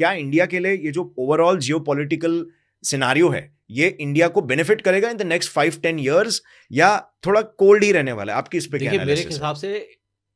क्या इंडिया के लिए ये जो ओवरऑल जियोपॉलिटिकल सिनारियो है ये इंडिया को बेनिफिट करेगा इन द नेक्स्ट 5-10 इयर्स या थोड़ा कोल्ड ही रहने वाला है? आपकी इस पे क्या देखिए, मेरे एनालिसिस है? हिसाब से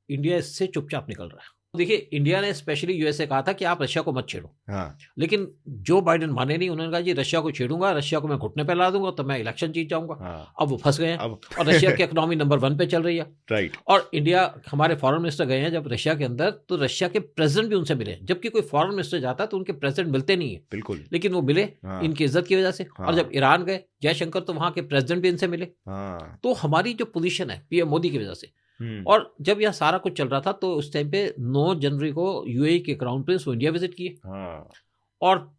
इंडिया इससे चुपचाप निकल रहा है। देखिए, इंडिया ने स्पेशली यूएस से कहा था कि आप रशिया को मत छेड़ो, हाँ, लेकिन जो बाइडेन माने नहीं। उन्होंने कहा जी रशिया को छेड़ूंगा, रशिया को मैं घुटने पे ला दूंगा तो मैं इलेक्शन जीत जाऊंगा। हाँ, अब वो फंस गए हैं अब और रशिया की इकोनॉमी नंबर 1 पे चल रही है। राइट, और इंडिया, हमारे फॉरेन मिनिस्टर गए हैं जब रशिया के अंदर, तो रशिया के प्रेसिडेंट भी उनसे मिले। जबकि कोई फॉरेन मिनिस्टर जाता है तो उनके प्रेसिडेंट मिलते नहीं है, बिल्कुल, लेकिन वो मिले हाँ, इनकी इज्जत की वजह से। हाँ, और जब ईरान गए जयशंकर, तो वहां के प्रेसिडेंट भी इनसे मिले। हाँ, तो हमारी जो पोजीशन है पीएम मोदी की वजह से। और जब यह सारा कुछ चल रहा था तो उस टाइम पे 9 जनवरी को यूएई के क्राउन प्रिंस वो इंडिया विजिट किए। हाँ, और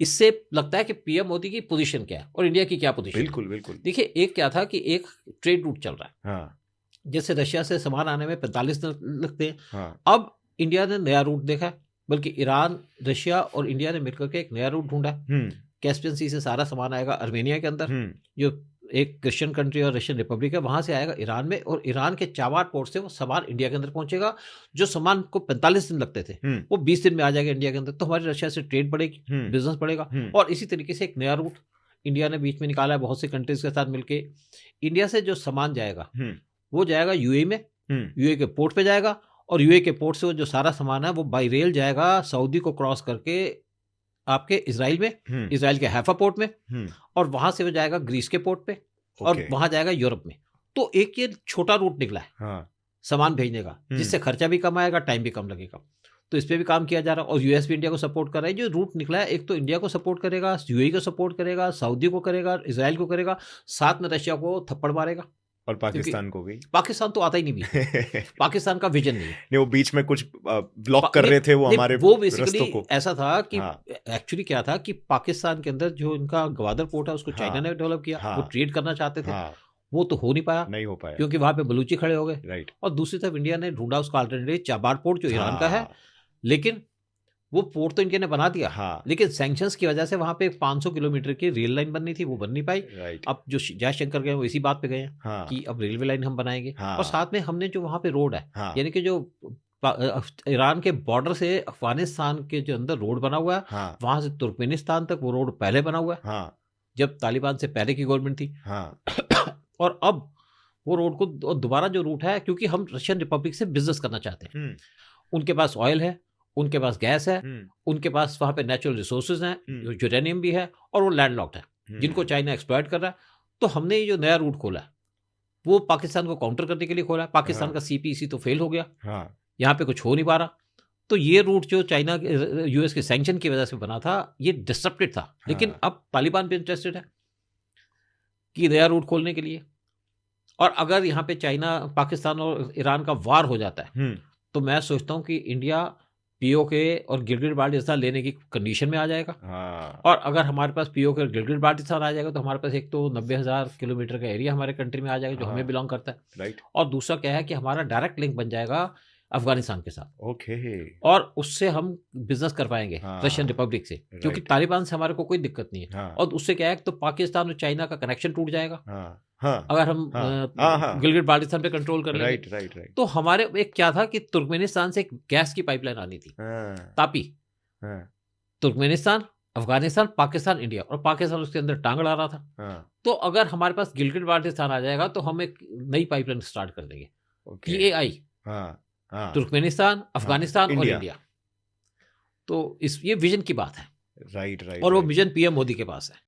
इससे लगता है कि पीएम मोदी की पोजीशन क्या है और इंडिया की क्या पोजीशन है। बिल्कुल, बिल्कुल, देखिए, एक क्या था कि एक ट्रेड रूट चल रहा है, हाँ, जैसे रशिया से सामान आने में 45 दिन लगते हैं। हाँ, अब इंडिया ने नया रूट देखा है, बल्कि ईरान, रशिया और इंडिया ने मिलकर के एक नया रूट ढूंढा है। कैस्पियन सी से सारा सामान आएगा अर्मेनिया के अंदर, जो एक क्रिश्चियन कंट्री और रशियन रिपब्लिक है, वहां से आएगा ईरान में, और ईरान के चाबार पोर्ट से वो सामान इंडिया के अंदर पहुंचेगा। जो सामान को 45 दिन लगते थे वो 20 दिन में आ जाएगा इंडिया के अंदर। तो हमारी रशिया से ट्रेड बढ़ेगी, बिजनेस बढ़ेगा। और इसी तरीके से एक नया रूट इंडिया ने बीच में निकाला है बहुत सी कंट्रीज के साथ मिलके। इंडिया से जो सामान जाएगा वो जाएगा यूएई में, यूएई के पोर्ट पे जाएगा, और यूएई के पोर्ट से वो जो सारा सामान है वो बाई रेल जाएगा सऊदी को क्रॉस करके आपके इजराइल में, इजराइल के हैफा पोर्ट में, और वहां से वो जाएगा ग्रीस के पोर्ट पे, और वहां जाएगा यूरोप में। तो एक ये छोटा रूट निकला है सामान भेजने का, जिससे खर्चा भी कम आएगा, टाइम भी कम लगेगा। तो इस पे भी काम किया जा रहा है, और यूएस भी इंडिया को सपोर्ट कर रहा है। जो रूट निकला है, एक तो इंडिया को सपोर्ट करेगा, यूएई को सपोर्ट करेगा, सऊदी को करेगा, इजराइल को करेगा, साथ में रशिया को थप्पड़ मारेगा। और पाकिस्तान को भी, पाकिस्तान तो आता ही नहीं बीच पाकिस्तान का विजन नहीं है। नहीं, वो बीच में कुछ ब्लॉक कर रहे थे वो हमारे वो बेसिकली रस्तों को। ऐसा था कि एक्चुअली क्या था कि पाकिस्तान के अंदर जो इनका ग्वादर पोर्ट है उसको चाइना ने डेवलप किया। वो ट्रेड करना चाहते थे, वो तो हो नहीं पाया, क्योंकि वहां पे बलूची खड़े हो गए। और दूसरी तरफ इंडिया ने ढूंढा उसका अल्टरनेटिव, चाबार पोर्ट जो ईरान का है, लेकिन वो पोर्ट तो इंडिया ने बना दिया, लेकिन सैंक्शंस की वजह से वहां पे 500 किलोमीटर की रेल लाइन बननी थी, वो बन नहीं पाई। अब जो जयशंकर गए वो इसी बात पे गए हैं कि अब रेलवे लाइन हम बनाएंगे। और साथ में हमने जो वहां पे रोड है, यानी कि जो ईरान के बॉर्डर से अफगानिस्तान के जो अंदर रोड बना हुआ है, वहां से तुर्कमेनिस्तान तक वो रोड पहले बना हुआ है, जब तालिबान से पहले की गवर्नमेंट थी। और अब वो रोड को दोबारा जो रूट है, क्योंकि हम रशियन रिपब्लिक से बिजनेस करना चाहते हैं, उनके पास ऑयल है, उनके पास गैस है, उनके पास वहां पे नेचुरल रिसोर्सेज हैं, यूरेनियम भी है, और वो लैंडलॉक्ड है, जिनको चाइना एक्सप्लॉइट कर रहा है। तो हमने ये जो नया रूट खोला है वो पाकिस्तान को काउंटर करने के लिए खोला है। पाकिस्तान का सीपीसी तो फेल हो गया, यहाँ पे कुछ हो नहीं पा रहा। तो ये रूट जो चाइना यूएस के सैंक्शन की वजह से बना था, ये डिसरप्टेड था। लेकिन अब तालिबान भी इंटरेस्टेड है कि नया रूट खोलने के लिए। और अगर यहाँ पे चाइना, पाकिस्तान और ईरान का वार हो जाता है, तो मैं सोचता हूँ कि इंडिया पीओके और गिलगित बाल्टिस्तान लेने की कंडीशन में आ जाएगा। और अगर हमारे पास पीओके और गिलगित बाल्टिस्तान आ जाएगा, तो हमारे पास एक तो 90,000 किलोमीटर का एरिया हमारे कंट्री में आ जाएगा, जो हमें बिलोंग करता है। और दूसरा क्या है कि हमारा डायरेक्ट लिंक बन जाएगा अफगानिस्तान के साथ। और उससे हम बिजनेस कर पाएंगे रशियन रिपब्लिक से, क्योंकि तालिबान से हमारे को कोई दिक्कत नहीं है। और उससे क्या है, तो पाकिस्तान और चाइना का कनेक्शन टूट जाएगा अगर हम गिलगित बाल्टिस्तान पे कंट्रोल कर लेंगे। तो हमारे एक क्या था कि तुर्कमेनिस्तान से एक गैस की पाइपलाइन आनी थी, तापी, तुर्कमेनिस्तान, अफगानिस्तान, पाकिस्तान, इंडिया, और पाकिस्तान उसके अंदर टांग अड़ा रहा था। तो अगर हमारे पास गिलगित बाल्टिस्तान आ जाएगा तो हम एक नई पाइपलाइन स्टार्ट कर देंगे, PAI, तुर्कमेनिस्तान, अफगानिस्तान और इंडिया। तो ये विजन की बात है, और वो विजन पीएम मोदी के पास है।